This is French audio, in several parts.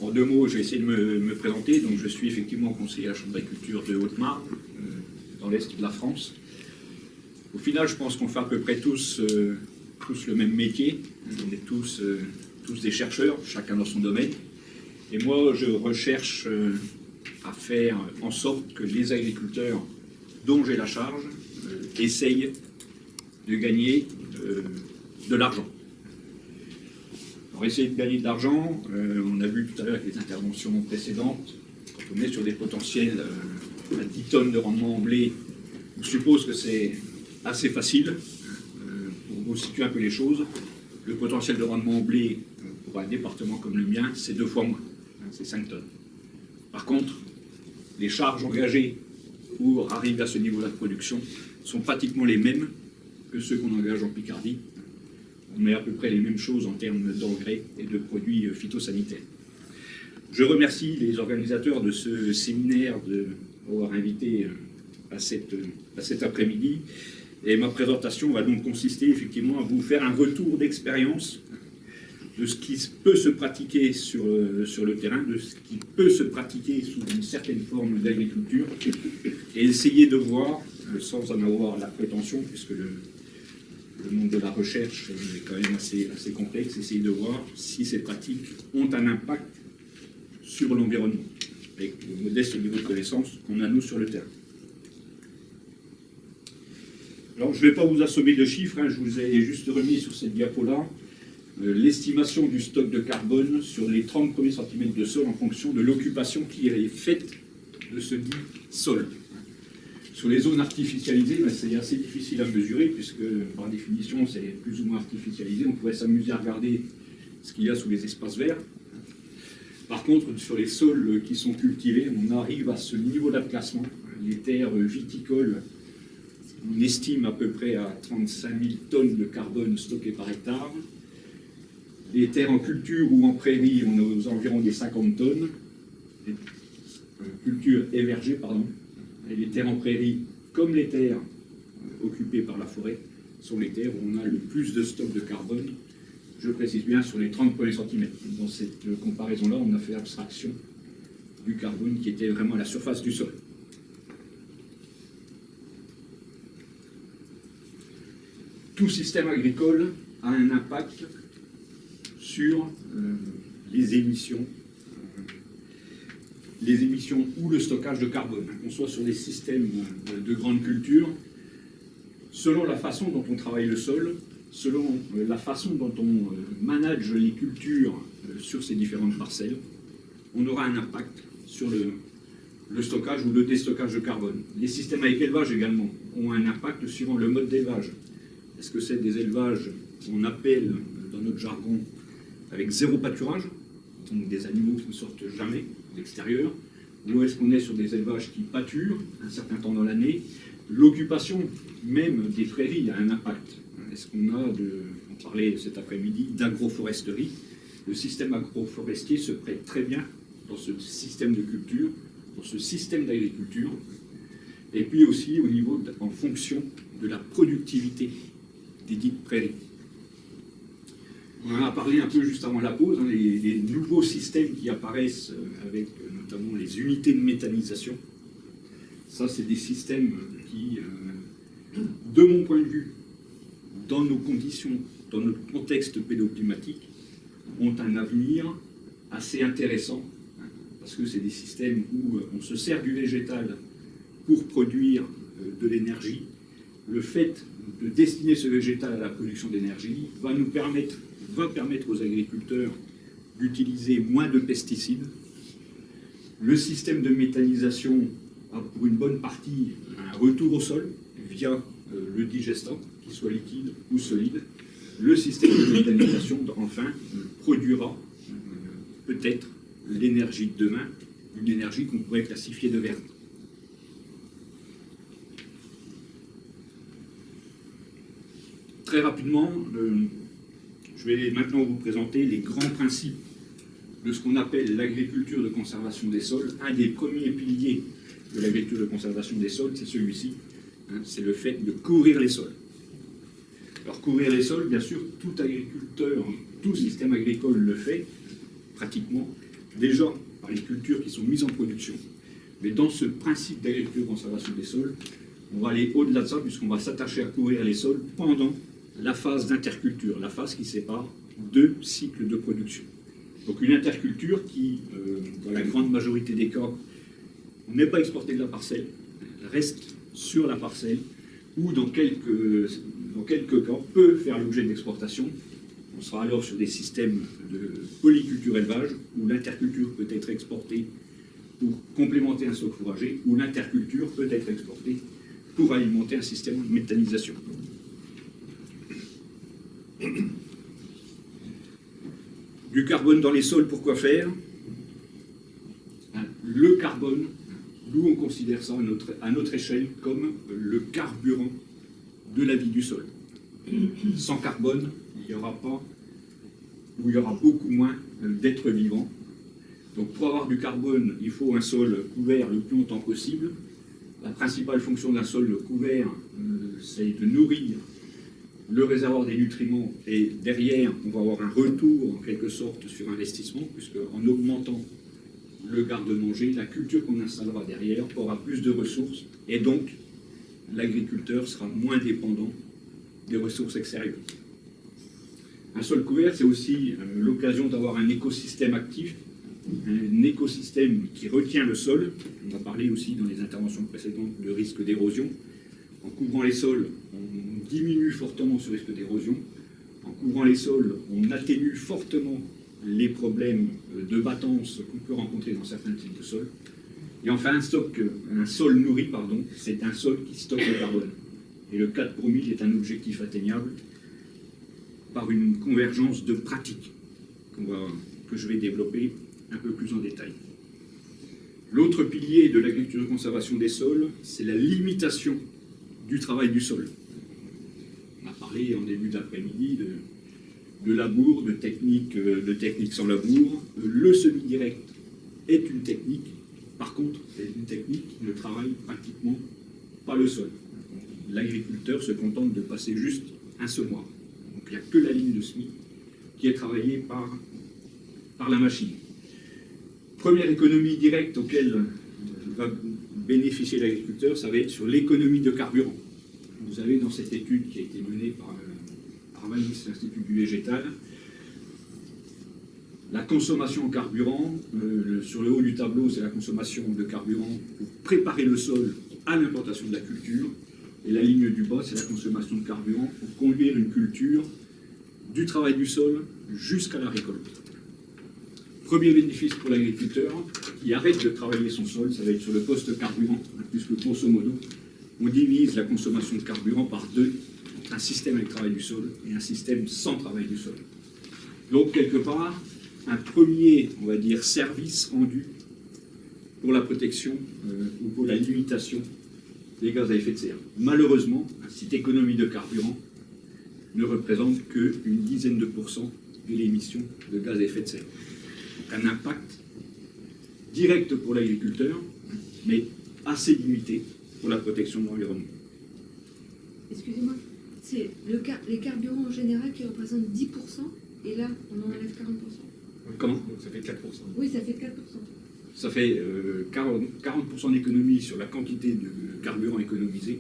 En deux mots, je vais essayer de me présenter. Donc, je suis effectivement conseiller à la Chambre d'agriculture de Haute-Marne, dans l'Est de la France. Au final, je pense qu'on fait à peu près tous le même métier. On est tous des chercheurs, chacun dans son domaine. Et moi, je recherche à faire en sorte que les agriculteurs dont j'ai la charge essayent de gagner de l'argent. Pour essayer de gagner de l'argent, on a vu tout à l'heure avec les interventions précédentes, quand on est sur des potentiels à 10 tonnes de rendement en blé, on suppose que c'est assez facile. Pour vous situer un peu les choses, le potentiel de rendement en blé pour un département comme le mien, c'est 2 fois moins, c'est 5 tonnes. Par contre, les charges engagées pour arriver à ce niveau-là de production sont pratiquement les mêmes que ceux qu'on engage en Picardie. On met à peu près les mêmes choses en termes d'engrais et de produits phytosanitaires. Je remercie les organisateurs de ce séminaire de m'avoir invité à cet après-midi. Et ma présentation va donc consister effectivement à vous faire un retour d'expérience de ce qui peut se pratiquer sur le terrain, de ce qui peut se pratiquer sous une certaine forme d'agriculture, et essayer de voir, sans en avoir la prétention, puisque le monde de la recherche est quand même assez complexe, essayer de voir si ces pratiques ont un impact sur l'environnement, avec le modeste niveau de connaissance qu'on a nous sur le terrain. Alors, je ne vais pas vous assommer de chiffres, je vous ai juste remis sur cette diapo-là l'estimation du stock de carbone sur les 30 premiers centimètres de sol en fonction de l'occupation qui est faite de ce dit sol. Sur les zones artificialisées, c'est assez difficile à mesurer, puisque par définition, c'est plus ou moins artificialisé. On pourrait s'amuser à regarder ce qu'il y a sous les espaces verts. Par contre, sur les sols qui sont cultivés, on arrive à ce niveau-là de classement. Les terres viticoles, on estime à peu près à 35 000 tonnes de carbone stockées par hectare. Les terres en culture ou en prairie, on est aux environs des 50 tonnes. Les cultures hébergées, pardon. Et les terres en prairie, comme les terres occupées par la forêt, sont les terres où on a le plus de stock de carbone. Je précise bien sur les 30 premiers centimètres. Dans cette comparaison-là, on a fait abstraction du carbone qui était vraiment à la surface du sol. Tout système agricole a un impact sur les émissions ou le stockage de carbone, qu'on soit sur des systèmes de grande culture, selon la façon dont on travaille le sol, selon la façon dont on manage les cultures sur ces différentes parcelles, on aura un impact sur le stockage ou le déstockage de carbone. Les systèmes avec élevage également ont un impact suivant le mode d'élevage. Est-ce que c'est des élevages qu'on appelle, dans notre jargon, avec zéro pâturage, donc des animaux qui ne sortent jamais de l'extérieur, ou est-ce qu'on est sur des élevages qui pâturent un certain temps dans l'année? L'occupation même des prairies a un impact. Est-ce qu'on a, on parlait cet après-midi d'agroforesterie? Le système agroforestier se prête très bien dans ce système de culture, dans ce système d'agriculture, et puis aussi au niveau, en fonction de la productivité des dites prairies. On en a parlé un peu juste avant la pause, les nouveaux systèmes qui apparaissent avec notamment les unités de méthanisation. Ça, c'est des systèmes qui, de mon point de vue, dans nos conditions, dans notre contexte pédoclimatique, ont un avenir assez intéressant, parce que c'est des systèmes où on se sert du végétal pour produire de l'énergie. Le fait de destiner ce végétal à la production d'énergie va permettre aux agriculteurs d'utiliser moins de pesticides. Le système de méthanisation a pour une bonne partie un retour au sol via le digestant, qu'il soit liquide ou solide. Le système de méthanisation, enfin, produira peut-être l'énergie de demain, une énergie qu'on pourrait classifier de verte. Très rapidement, je vais maintenant vous présenter les grands principes de ce qu'on appelle l'agriculture de conservation des sols. Un des premiers piliers de l'agriculture de conservation des sols, c'est celui-ci, c'est le fait de couvrir les sols. Alors couvrir les sols, bien sûr, tout agriculteur, tout système agricole le fait, pratiquement, déjà par les cultures qui sont mises en production. Mais dans ce principe d'agriculture conservation des sols, on va aller au-delà de ça, puisqu'on va s'attacher à couvrir les sols pendant la phase d'interculture, la phase qui sépare deux cycles de production. Donc une interculture qui, dans la grande majorité des cas, n'est pas exportée de la parcelle, reste sur la parcelle, ou dans quelques cas peut faire l'objet d'exportation. On sera alors sur des systèmes de polyculture élevage, où l'interculture peut être exportée pour complémenter un stock fourrager, où l'interculture peut être exportée pour alimenter un système de méthanisation. Du carbone dans les sols, pourquoi faire? Le carbone, nous on considère ça à notre échelle comme le carburant de la vie du sol. Sans carbone, il n'y aura pas, ou il y aura beaucoup moins d'êtres vivants. Donc pour avoir du carbone, il faut un sol couvert le plus longtemps possible. La principale fonction d'un sol couvert, c'est de nourrir le réservoir des nutriments, et derrière, on va avoir un retour, en quelque sorte, sur investissement, puisque en augmentant le garde-manger, la culture qu'on installera derrière aura plus de ressources, et donc l'agriculteur sera moins dépendant des ressources extérieures. Un sol couvert, c'est aussi l'occasion d'avoir un écosystème actif, un écosystème qui retient le sol. On a parlé aussi dans les interventions précédentes de risque d'érosion. En couvrant les sols, on diminue fortement ce risque d'érosion. En couvrant les sols, on atténue fortement les problèmes de battance qu'on peut rencontrer dans certains types de sols. Et enfin, un sol nourri, c'est un sol qui stocke le carbone. Et le 4 pour 1000 est un objectif atteignable par une convergence de pratiques que je vais développer un peu plus en détail. L'autre pilier de l'agriculture de conservation des sols, c'est la limitation du travail du sol. On a parlé en début d'après-midi de labour, de techniques sans labour. Le semi-direct est une technique. Par contre, c'est une technique qui ne travaille pratiquement pas le sol. L'agriculteur se contente de passer juste un semoir. Donc il n'y a que la ligne de semis qui est travaillée par la machine. Première économie directe auquel va bénéficier l'agriculteur, ça va être sur l'économie de carburant. Vous avez dans cette étude qui a été menée par Arvanis, l'Institut du végétal, la consommation en carburant. Sur le haut du tableau, c'est la consommation de carburant pour préparer le sol à l'implantation de la culture. Et la ligne du bas, c'est la consommation de carburant pour conduire une culture du travail du sol jusqu'à la récolte. Premier bénéfice pour l'agriculteur, qui arrête de travailler son sol, ça va être sur le poste carburant, puisque grosso modo, on divise la consommation de carburant par deux, un système avec travail du sol et un système sans travail du sol. Donc, quelque part, un premier, on va dire, service rendu pour la protection ou pour la limitation des gaz à effet de serre. Malheureusement, cette économie de carburant ne représente qu'une dizaine de pourcents de l'émission de gaz à effet de serre. Donc un impact direct pour l'agriculteur, mais assez limité pour la protection de l'environnement. Excusez-moi, c'est les carburants en général qui représentent 10%, et là, on en enlève 40%. Comment? Donc ça fait 4%. Oui, ça fait 4%. Ça fait 40% d'économie sur la quantité de carburant économisé.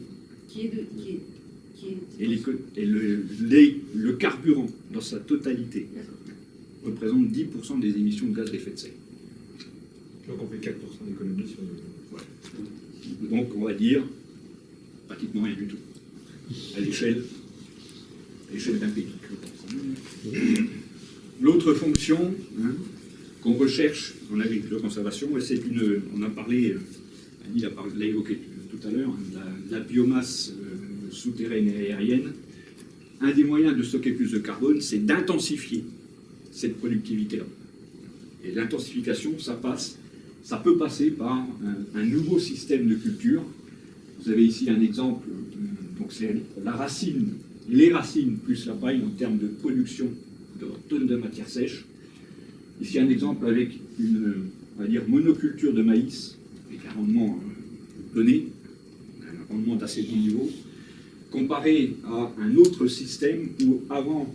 Et le carburant, dans sa totalité, représente 10% des émissions de gaz à effet de serre. Donc on fait 4% d'économie sur le... Ouais. Donc on va dire pratiquement rien du tout, à l'échelle d'un pays. L'autre fonction qu'on recherche en agriculture de conservation, et c'est on a parlé, Annie l'a évoqué tout à l'heure, de la biomasse souterraine et aérienne. Un des moyens de stocker plus de carbone, c'est d'intensifier cette productivité-là. Et l'intensification, ça peut passer par un nouveau système de culture. Vous avez ici un exemple, donc c'est les racines plus la paille en termes de production de tonnes de matière sèche. Ici un exemple avec une, on va dire, monoculture de maïs, avec un rendement donné, un rendement d'assez bon niveau, comparé à un autre système où, avant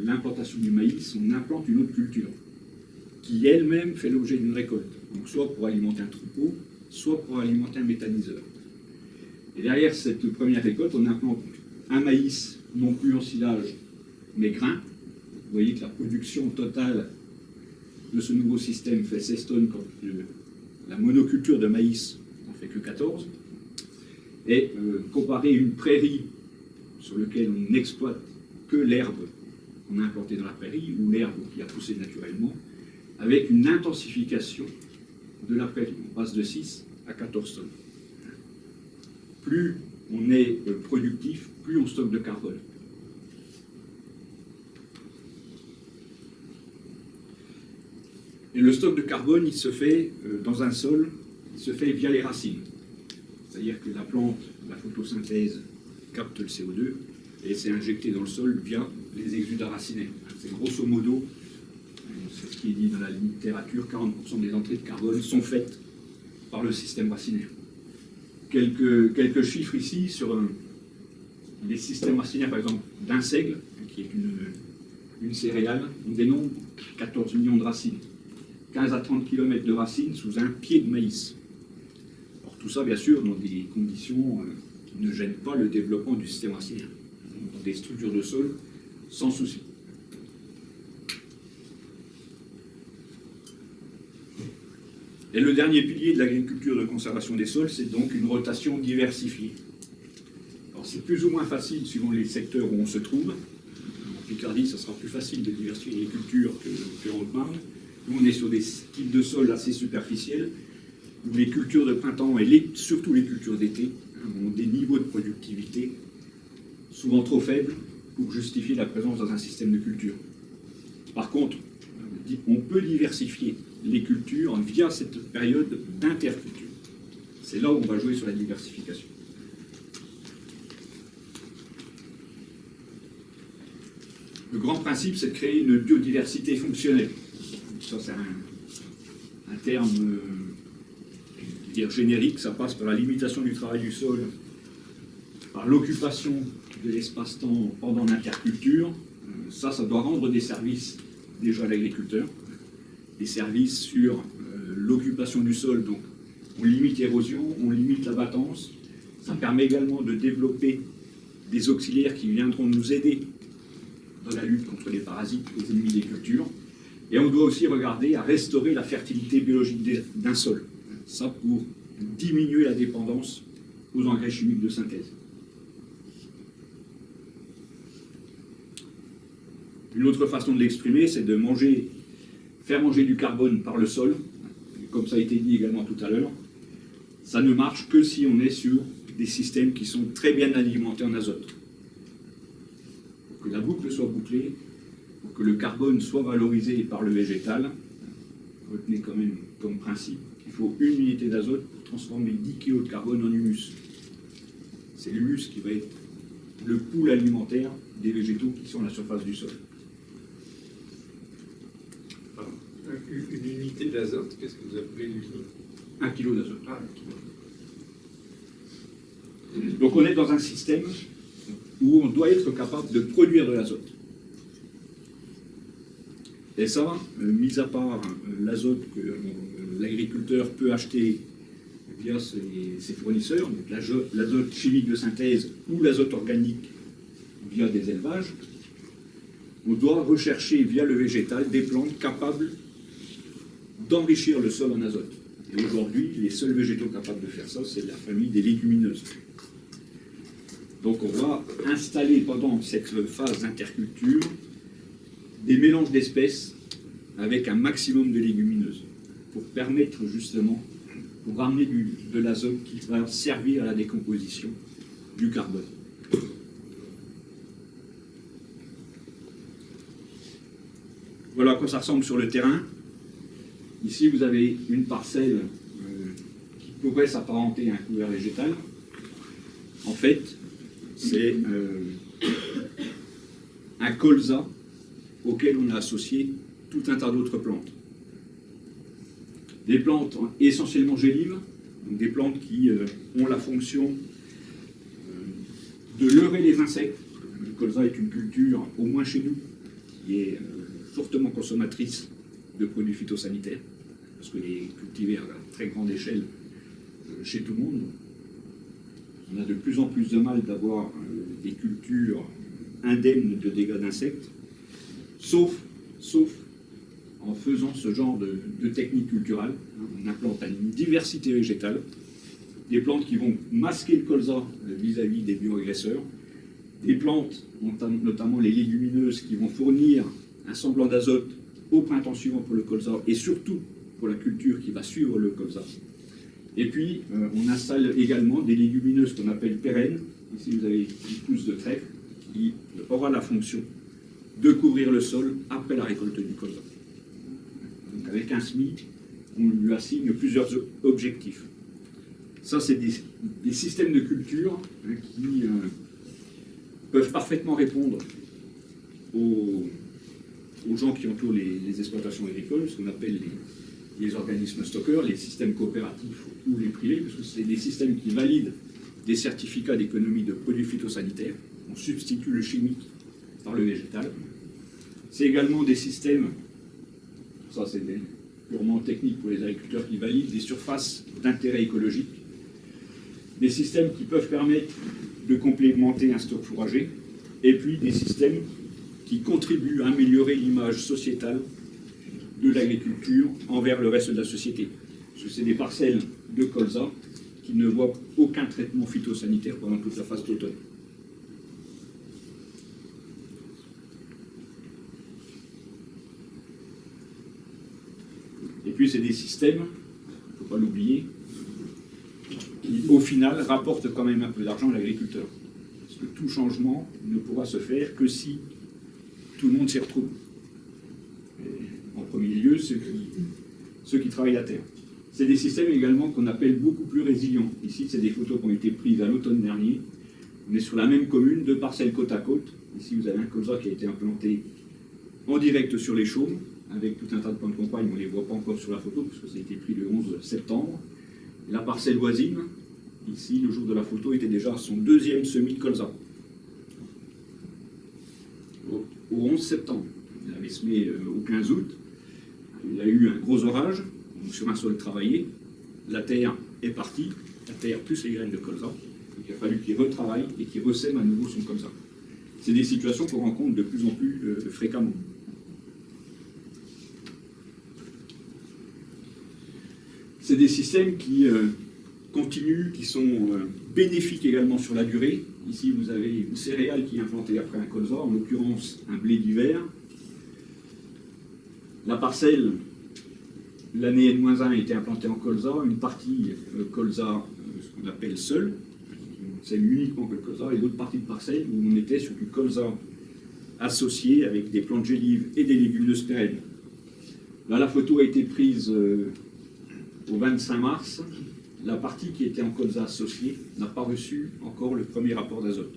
l'implantation du maïs, on implante une autre culture. qui elle-même fait l'objet d'une récolte. Donc soit pour alimenter un troupeau, soit pour alimenter un méthaniseur. Et derrière cette première récolte, on implante un maïs, non plus en silage, mais grain. Vous voyez que la production totale de ce nouveau système fait 16 tonnes quand la monoculture de maïs n'en fait que 14. Et comparer une prairie sur laquelle on n'exploite que l'herbe qu'on a implantée dans la prairie, ou l'herbe qui a poussé naturellement, avec une intensification de la prairie. On passe de 6 à 14 tonnes. Plus on est productif, plus on stocke de carbone. Et le stock de carbone, il se fait dans un sol, il se fait via les racines. C'est-à-dire que la plante, la photosynthèse, capte le CO2 et c'est injecté dans le sol via les exudats racinaires. C'est grosso modo, c'est ce qui est dit dans la littérature, 40% des entrées de carbone sont faites par le système racinaire. Quelques chiffres ici sur les systèmes racinaires, par exemple, d'un seigle, qui est une céréale, on dénombre 14 millions de racines. 15 à 30 km de racines sous un pied de maïs. Alors tout ça, bien sûr, dans des conditions qui ne gênent pas le développement du système racinaire. Dans des structures de sol, sans souci. Et le dernier pilier de l'agriculture de conservation des sols, c'est donc une rotation diversifiée. Alors c'est plus ou moins facile suivant les secteurs où on se trouve. En Picardie, ça sera plus facile de diversifier les cultures que en Haute-Marne. Nous, on est sur des types de sols assez superficiels, où les cultures de printemps et surtout les cultures d'été ont des niveaux de productivité souvent trop faibles pour justifier la présence dans un système de culture. Par contre, on peut diversifier les cultures via cette période d'interculture. C'est là où on va jouer sur la diversification. Le grand principe, c'est de créer une biodiversité fonctionnelle. Ça, c'est un terme générique. Ça passe par la limitation du travail du sol, par l'occupation de l'espace-temps pendant l'interculture. Ça doit rendre des services déjà à l'agriculteur. Des services sur l'occupation du sol. Donc, on limite l'érosion, on limite l'abattance. Ça permet également de développer des auxiliaires qui viendront nous aider dans la lutte contre les parasites, les ennemis des cultures. Et on doit aussi regarder à restaurer la fertilité biologique d'un sol. Ça pour diminuer la dépendance aux engrais chimiques de synthèse. Une autre façon de l'exprimer, c'est de faire manger du carbone par le sol. Comme ça a été dit également tout à l'heure, ça ne marche que si on est sur des systèmes qui sont très bien alimentés en azote. Pour que la boucle soit bouclée, pour que le carbone soit valorisé par le végétal, retenez quand même comme principe qu'il faut une unité d'azote pour transformer 10 kg de carbone en humus. C'est l'humus qui va être le pool alimentaire des végétaux qui sont à la surface du sol. Une unité d'azote, qu'est-ce que vous appelez l'unité? 1 kg d'azote. Ah, 1 kg. Donc on est dans un système où on doit être capable de produire de l'azote. Et ça, mis à part l'azote que l'agriculteur peut acheter via ses fournisseurs, donc l'azote chimique de synthèse ou l'azote organique via des élevages, on doit rechercher via le végétal des plantes capables d'enrichir le sol en azote. Et aujourd'hui, les seuls végétaux capables de faire ça, c'est la famille des légumineuses. Donc on va installer pendant cette phase d'interculture des mélanges d'espèces avec un maximum de légumineuses pour permettre justement, pour ramener de l'azote qui va servir à la décomposition du carbone. Voilà à quoi ça ressemble sur le terrain. Ici, vous avez une parcelle qui pourrait s'apparenter à un couvert végétal. En fait, c'est un colza auquel on a associé tout un tas d'autres plantes. Des plantes essentiellement gélives, donc des plantes qui ont la fonction de leurrer les insectes. Le colza est une culture, au moins chez nous, qui est fortement consommatrice de produits phytosanitaires, parce que les cultiver à très grande échelle chez tout le monde. On a de plus en plus de mal d'avoir des cultures indemnes de dégâts d'insectes, sauf en faisant ce genre de technique culturelle. On implante une diversité végétale, des plantes qui vont masquer le colza vis-à-vis des bioagresseurs, des plantes, notamment les légumineuses, qui vont fournir un semblant d'azote au printemps suivant pour le colza, et surtout pour la culture qui va suivre le colza. Et puis, on installe également des légumineuses qu'on appelle pérennes. Ici, vous avez une pousse de trèfle qui aura la fonction de couvrir le sol après la récolte du colza. Donc, avec un SMI, on lui assigne plusieurs objectifs. Ça, c'est des systèmes de culture qui peuvent parfaitement répondre aux gens qui entourent les exploitations agricoles, ce qu'on appelle les organismes stockeurs, les systèmes coopératifs ou les privés, parce que c'est des systèmes qui valident des certificats d'économie de produits phytosanitaires. On substitue le chimique par le végétal. C'est également des systèmes, ça c'est purement technique pour les agriculteurs, qui valident des surfaces d'intérêt écologique, des systèmes qui peuvent permettre de complémenter un stock fourrager, et puis des systèmes qui contribuent à améliorer l'image sociétale de l'agriculture envers le reste de la société. Parce que c'est des parcelles de colza qui ne voient aucun traitement phytosanitaire pendant toute la phase d'automne. Et puis c'est des systèmes, il ne faut pas l'oublier, qui au final rapportent quand même un peu d'argent à l'agriculteur. Parce que tout changement ne pourra se faire que si tout le monde s'y retrouve. En premier lieu, ceux qui travaillent la terre. C'est des systèmes également qu'on appelle beaucoup plus résilients. Ici, c'est des photos qui ont été prises à l'automne dernier. On est sur la même commune, 2 parcelles côte à côte. Ici, vous avez un colza qui a été implanté en direct sur les chaumes, avec tout un tas de plants de campagne. On ne les voit pas encore sur la photo, parce que ça a été pris le 11 septembre. Et la parcelle voisine, ici, le jour de la photo, était déjà à son 2e semis de colza. Au 11 septembre. Il avait semé au 15 août. Il y a eu un gros orage, donc sur un sol travaillé. La terre est partie, la terre plus les graines de colza. Donc il a fallu qu'il retravaille et qu'il ressème à nouveau son colza. C'est des situations qu'on rencontre de plus en plus fréquemment. C'est des systèmes qui continuent, qui sont bénéfiques également sur la durée. Ici, vous avez une céréale qui est implantée après un colza, en l'occurrence un blé d'hiver. La parcelle, l'année N-1 a été implantée en colza, une partie colza, ce qu'on appelle seul, c'est uniquement que le colza, et l'autre partie de parcelle où on était sur du colza associé avec des plantes gélives et des légumineuses pérennes. Là, la photo a été prise au 25 mars. La partie qui était en colza associé n'a pas reçu encore le premier rapport d'azote.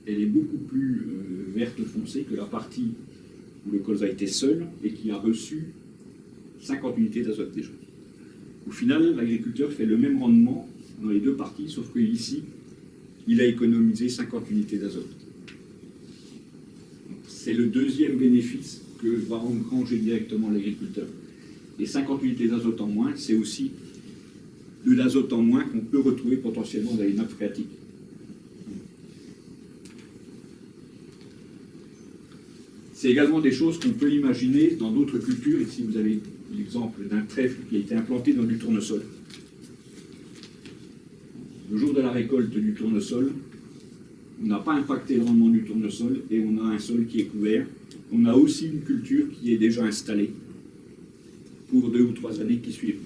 Elle est beaucoup plus verte foncée que la partie où le colza était seul et qui a reçu 50 unités d'azote déjà. Au final, l'agriculteur fait le même rendement dans les 2 parties, sauf que ici, il a économisé 50 unités d'azote. C'est le 2e bénéfice que va engranger directement l'agriculteur. Et 50 unités d'azote en moins, c'est aussi de l'azote en moins qu'on peut retrouver potentiellement dans les nappes phréatiques. C'est également des choses qu'on peut imaginer dans d'autres cultures. Ici, vous avez l'exemple d'un trèfle qui a été implanté dans du tournesol. Le jour de la récolte du tournesol, on n'a pas impacté le rendement du tournesol et on a un sol qui est couvert. On a aussi une culture qui est déjà installée pour 2 ou 3 années qui suivent.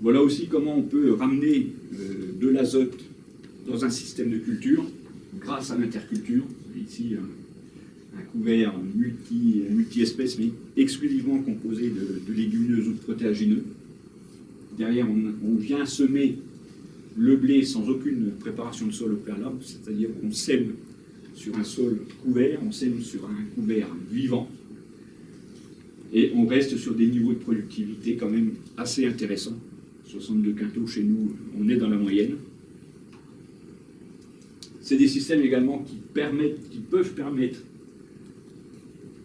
Voilà aussi comment on peut ramener de l'azote dans un système de culture grâce à l'interculture. Ici, un couvert multi-espèces, mais exclusivement composé de légumineuses ou de protéagineux. Derrière, on vient semer le blé sans aucune préparation de sol au préalable, c'est-à-dire qu'on sème sur un sol couvert, on sème sur un couvert vivant, et on reste sur des niveaux de productivité quand même assez intéressants. 62 quintaux chez nous, on est dans la moyenne. C'est des systèmes également qui peuvent permettre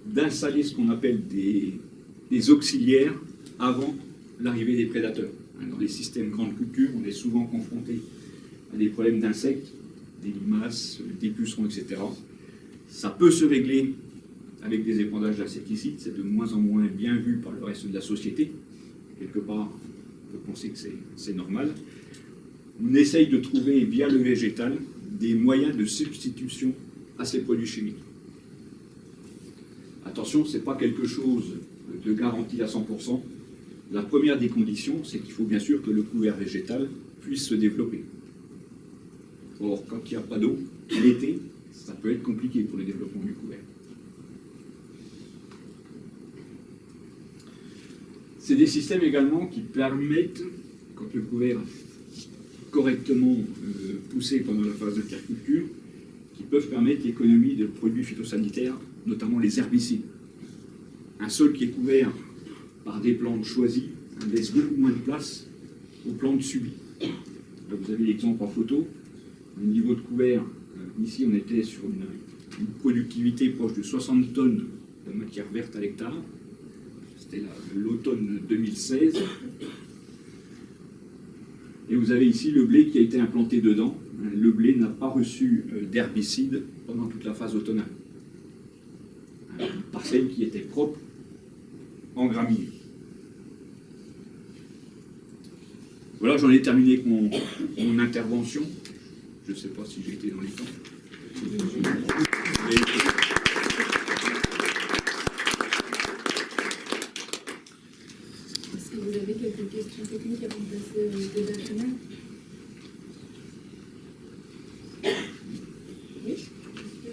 d'installer ce qu'on appelle des auxiliaires avant l'arrivée des prédateurs. Dans les systèmes grande culture, on est souvent confronté à des problèmes d'insectes, des limaces, des pucerons, etc. Ça peut se régler avec des épandages d'insecticides, c'est de moins en moins bien vu par le reste de la société. Quelque part, on peut penser que c'est normal. On essaye de trouver, via le végétal, des moyens de substitution à ces produits chimiques. Attention, ce n'est pas quelque chose de garanti à 100%. La première des conditions, c'est qu'il faut bien sûr que le couvert végétal puisse se développer. Or, quand il n'y a pas d'eau, l'été, ça peut être compliqué pour le développement du couvert. C'est des systèmes également qui permettent, quand le couvert est correctement poussé pendant la phase de terre-culture, qui peuvent permettre l'économie de produits phytosanitaires, notamment les herbicides. Un sol qui est couvert par des plantes choisies laisse beaucoup moins de place aux plantes subies. Là, vous avez l'exemple en photo. Le niveau de couvert, ici on était sur une productivité proche de 60 tonnes de matière verte à l'hectare. C'était l'automne 2016. Et vous avez ici le blé qui a été implanté dedans. Le blé n'a pas reçu d'herbicide pendant toute la phase automnale. Une parcelle qui était propre en graminées. Voilà, j'en ai terminé avec mon intervention. Je ne sais pas si j'ai été dans les temps.